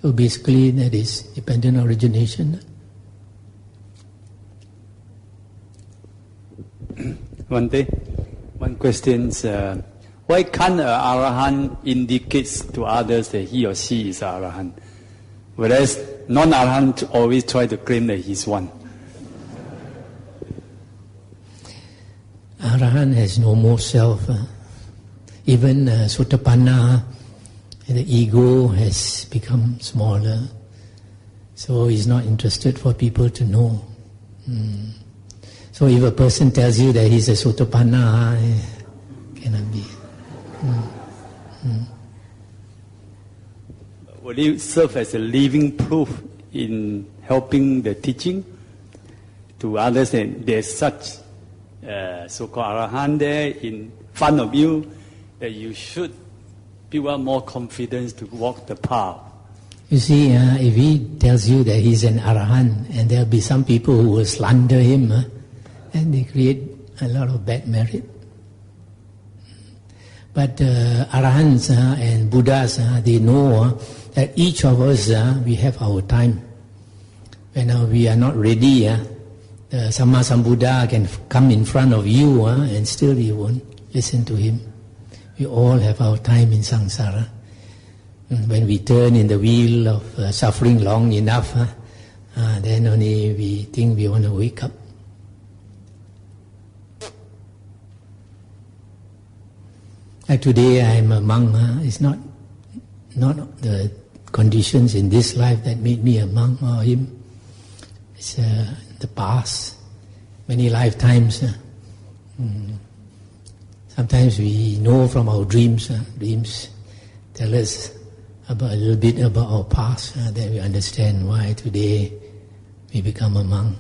So basically that is dependent origination. One question is, why can't an Arahant indicate to others that he or she is Arahant? Whereas non-Arahant always try to claim that he's one. Arahant has no more self. Even Sotapanna, the ego has become smaller. So he's not interested for people to know. So if a person tells you that he's a Sotapanna, cannot be. Will it serve as a living proof in helping the teaching to others that there's such so-called Arahant there in front of you, that you should build up more confidence to walk the path? You see, if he tells you that he's an Arahant, and there'll be some people who will slander him, and they create a lot of bad merit. But Arahants and Buddhas, they know that each of us, we have our time. When we are not ready, the Samma Sambuddha can come in front of you and still you won't listen to him. We all have our time in samsara. When we turn in the wheel of suffering long enough, then only we think we want to wake up. Like today I am a monk. It's not the conditions in this life that made me a monk or him. It's the past, many lifetimes. Sometimes we know from our dreams. Dreams tell us a little bit about our past, that we understand why today we become a monk.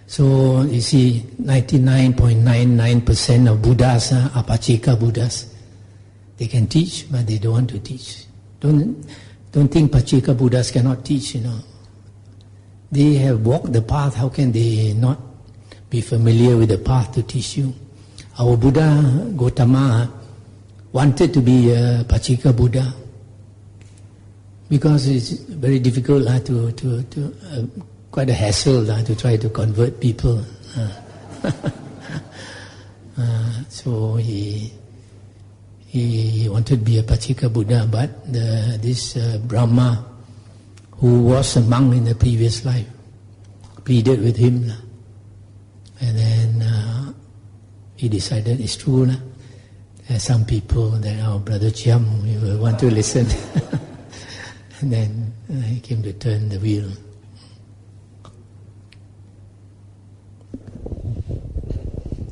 So you see, 99.99% of Buddhas are Pachika Buddhas. They can teach, but they don't want to teach. Don't think Pachika Buddhas cannot teach, They have walked the path. How can they not be familiar with the path to teach you? Our Buddha, Gautama, wanted to be a Pachika Buddha because it's very difficult to quite a hassle to try to convert people. So he wanted to be a Pachika Buddha, but this Brahma, who was a monk in the previous life, pleaded with him. And then he decided it's true. There are some people that our brother Chiam, we will want to listen. And then he came to turn the wheel.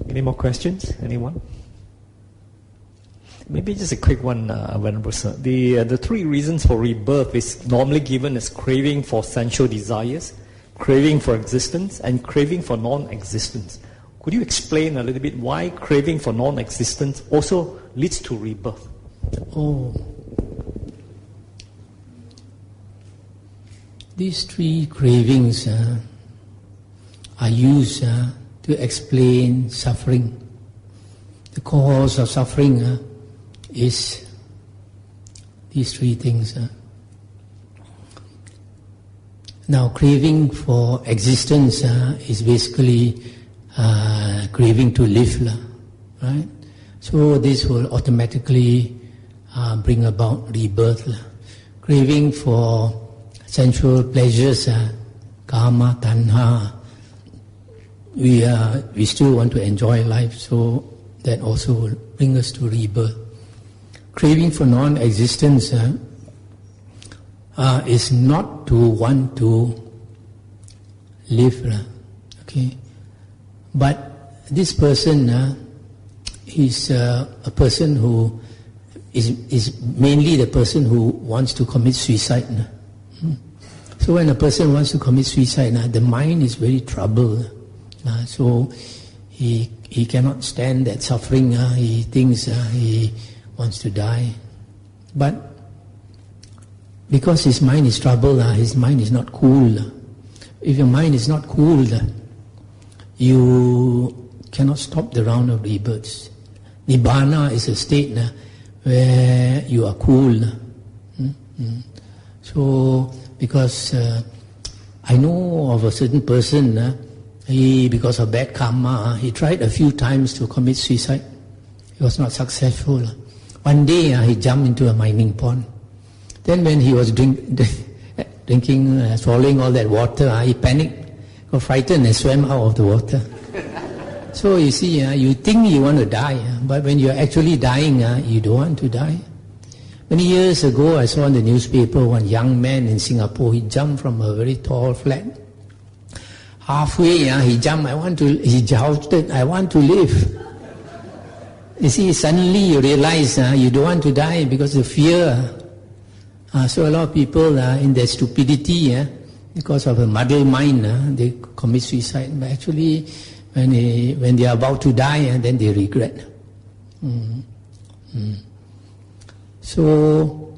Any more questions? Anyone? Maybe just a quick one, Venerable Sir. The three reasons for rebirth is normally given as craving for sensual desires, craving for existence, and craving for non-existence. Could you explain a little bit why craving for non-existence also leads to rebirth? These three cravings are used to explain suffering. The cause of suffering is these three things. Now, craving for existence is basically craving to live, right? So this will automatically bring about rebirth. Craving for sensual pleasures, kama, tanha, we still want to enjoy life, so that also will bring us to rebirth. Craving for non-existence is not to want to live, okay? But this person is a person who is mainly the person who wants to commit suicide. So when a person wants to commit suicide, the mind is very troubled. So he cannot stand that suffering. He thinks he wants to die. But because his mind is troubled, his mind is not cool. If your mind is not cool, you cannot stop the round of rebirths. Nibbana is a state where you are cool. So, because I know of a certain person, because of bad karma, he tried a few times to commit suicide. He was not successful. One day he jumped into a mining pond. Then when he was drinking, swallowing all that water, he panicked, got frightened and swam out of the water. So you see, you think you want to die, but when you're actually dying, you don't want to die. Many years ago, I saw in the newspaper one young man in Singapore. He jumped from a very tall flat. Halfway, he jumped. He shouted, "I want to live." You see, suddenly you realize you don't want to die because of fear. So a lot of people, in their stupidity, because of a muddled mind, they commit suicide. But actually, when they are about to die, then they regret. So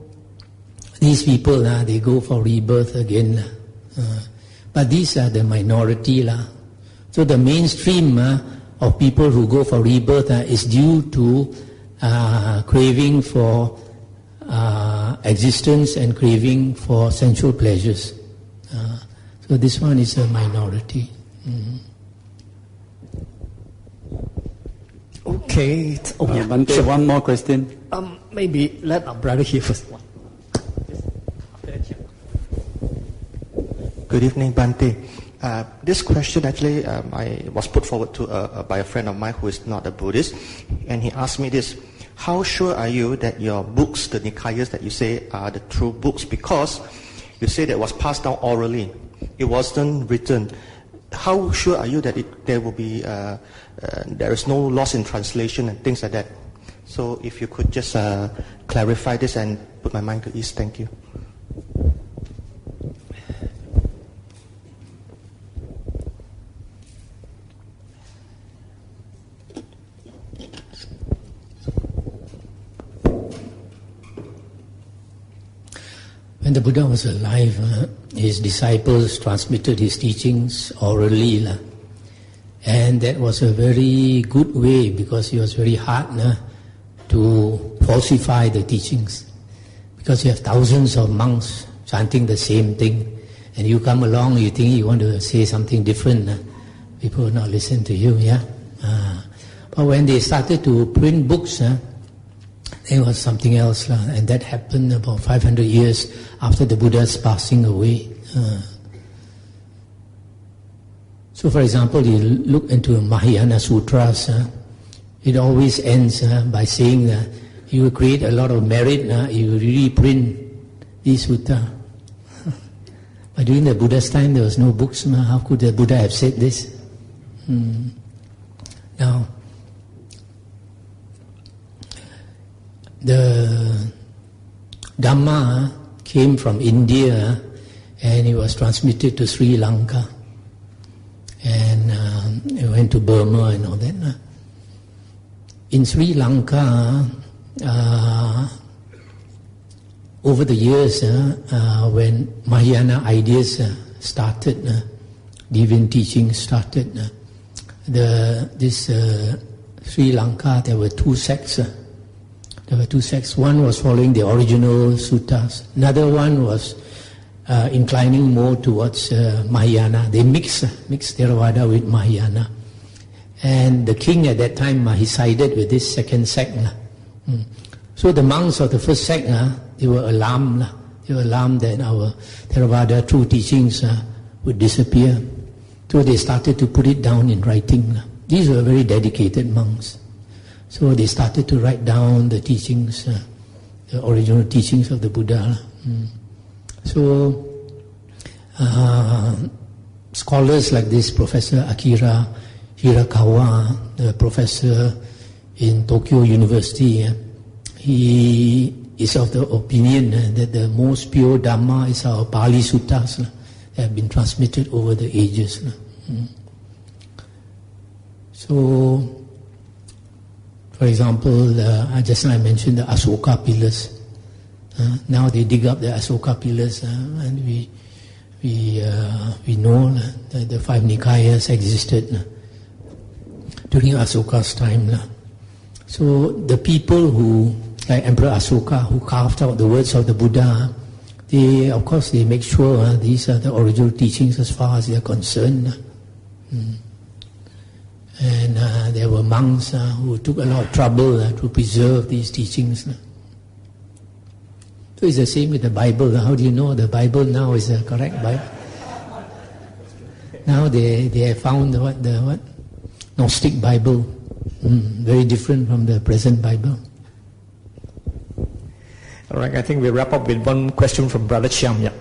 these people, they go for rebirth again. But these are the minority. So the mainstream of people who go for rebirth is due to craving for existence and craving for sensual pleasures. So this one is a minority. Okay. Bante, one more question. Maybe let our brother here first. Good evening, Bante. This question actually I was put forward to by a friend of mine who is not a Buddhist, and he asked me this: how sure are you that your books, the Nikayas that you say are the true books? Because you say that it was passed down orally, it wasn't written. How sure are you that there will be there is no loss in translation and things like that? So if you could just clarify this and put my mind to ease, thank you. When the Buddha was alive, his disciples transmitted his teachings orally. And that was a very good way, because it was very hard to falsify the teachings. Because you have thousands of monks chanting the same thing, and you come along, you think you want to say something different, people will not listen to you. But when they started to print books, it was something else, and that happened about 500 years after the Buddha's passing away. So for example, you look into Mahayana Sutras, it always ends by saying that you will create a lot of merit, you will reprint these sutta. But during the Buddha's time, there was no books. How could the Buddha have said this? Now, the Dhamma came from India, and it was transmitted to Sri Lanka, and it went to Burma and all that. In Sri Lanka, over the years, when Mahayana ideas started, deviant teaching started, this Sri Lanka, there were two sects. One was following the original suttas. Another one was inclining more towards Mahayana. They mixed Theravada with Mahayana. And the king at that time, he sided with this second sect. So the monks of the first sect, they were alarmed. They were alarmed that our Theravada true teachings would disappear. So they started to put it down in writing. These were very dedicated monks. So they started to write down the teachings, the original teachings of the Buddha. So scholars like this, Professor Akira Hirakawa, the professor in Tokyo University, he is of the opinion that the most pure Dhamma is our Pali Suttas that have been transmitted over the ages. So, for example, just now I mentioned the Asoka pillars. Now they dig up the Asoka pillars, and we know that the five Nikayas existed during Asoka's time. So the people who like Emperor Asoka, who carved out the words of the Buddha. They, of course, they make sure these are the original teachings as far as they are concerned. And there were monks who took a lot of trouble to preserve these teachings. So it's the same with the Bible. How do you know the Bible now is the correct Bible? Now they have found the Gnostic Bible, very different from the present Bible. All right, I think we'll wrap up with one question from Brother Chiam. Yeah.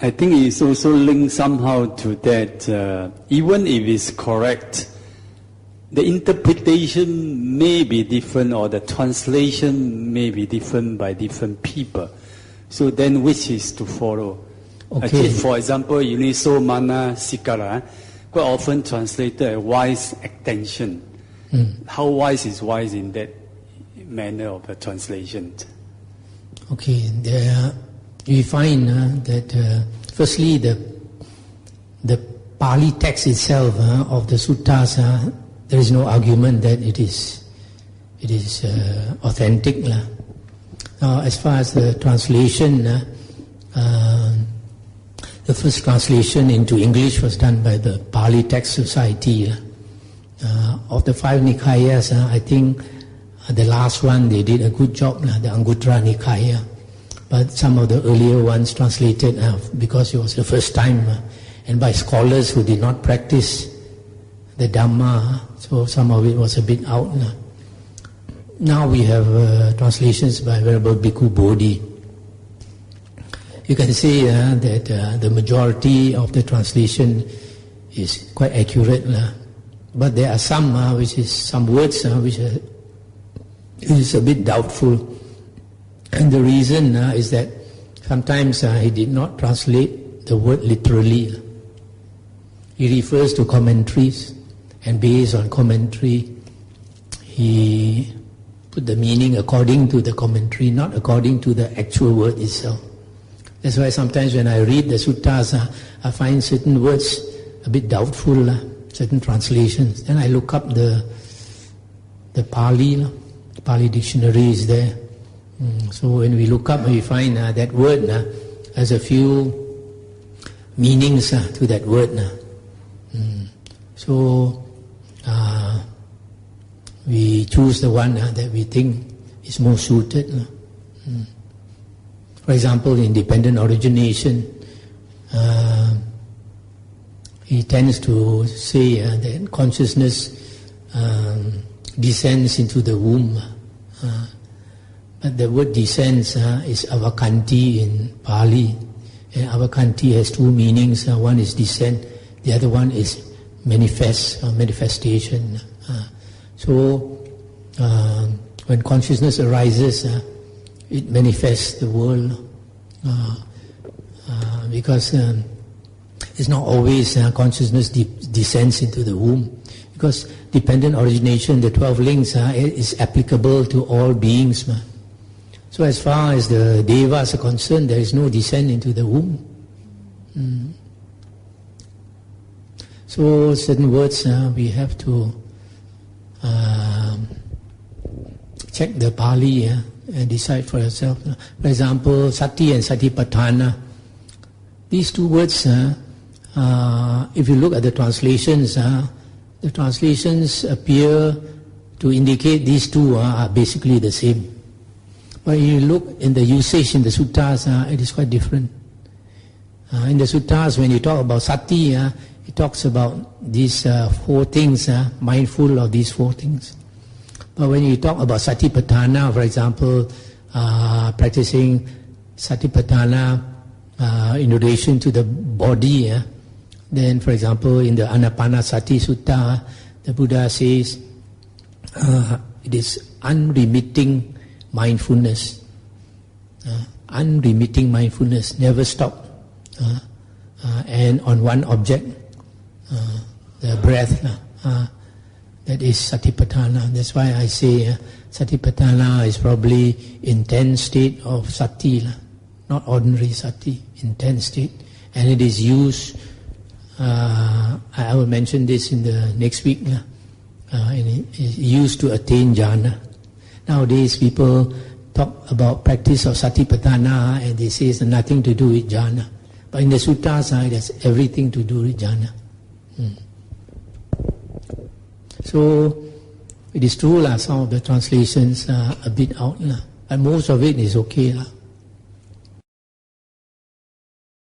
I think it's also linked somehow to that, even if it's correct, the interpretation may be different or the translation may be different by different people. So then which is to follow? Okay. For example, Uniso Mana Sikara, quite often translated as wise attention. How wise is wise in that manner of a translation? Okay, there we find that firstly the Pali text itself of the suttas, there is no argument that it is authentic. As far as the translation, the first translation into English was done by the Pali Text Society. Of the 5 Nikayas, I think the last one they did a good job, the Anguttara Nikaya. But some of the earlier ones translated because it was the first time and by scholars who did not practice the Dhamma, so some of it was a bit out. Now we have translations by Venerable Bhikkhu Bodhi. You can say that the majority of the translation is quite accurate, but there are some some words which is a bit doubtful. And the reason is that sometimes he did not translate the word literally. He refers to commentaries, and based on commentary, he put the meaning according to the commentary, not according to the actual word itself. That's why sometimes when I read the suttas, I find certain words a bit doubtful, certain translations. Then I look up the Pali, the Pali dictionary is there. So when we look up, we find that word has a few meanings to that word. So we choose the one that we think is more suited. For example, in dependent origination, he tends to say that consciousness descends into the womb. But the word descends is avakanti in Pali. And avakanti has two meanings. One is descent, the other one is manifest, manifestation. So when consciousness arises, it manifests the world. Because it's not always consciousness descends into the womb. Because dependent origination, the 12 links, is applicable to all beings. So as far as the devas are concerned, there is no descent into the womb. So certain words we have to check the Pali and decide for yourself. For example, sati and satipatthana. These two words, if you look at the translations appear to indicate these two are basically the same. But when you look in the usage in the suttas, it is quite different. In the suttas, when you talk about sati, it talks about these 4 things, mindful of these 4 things. But when you talk about satipatthana, for example, practicing satipatthana in relation to the body, then, for example, in the Anapanasati Sutta, the Buddha says it is unremitting mindfulness. Unremitting mindfulness, never stop. And on one object, the breath, that is satipatthana. That's why I say satipatthana is probably intense state of sati, not ordinary sati, intense state. And it is used, I will mention this in the next week, and it is used to attain jhana. Nowadays people talk about practice of satipatthana and they say it's nothing to do with jhana. But in the suttas, it has everything to do with jhana. So it is true some of the translations are a bit out, but most of it is okay.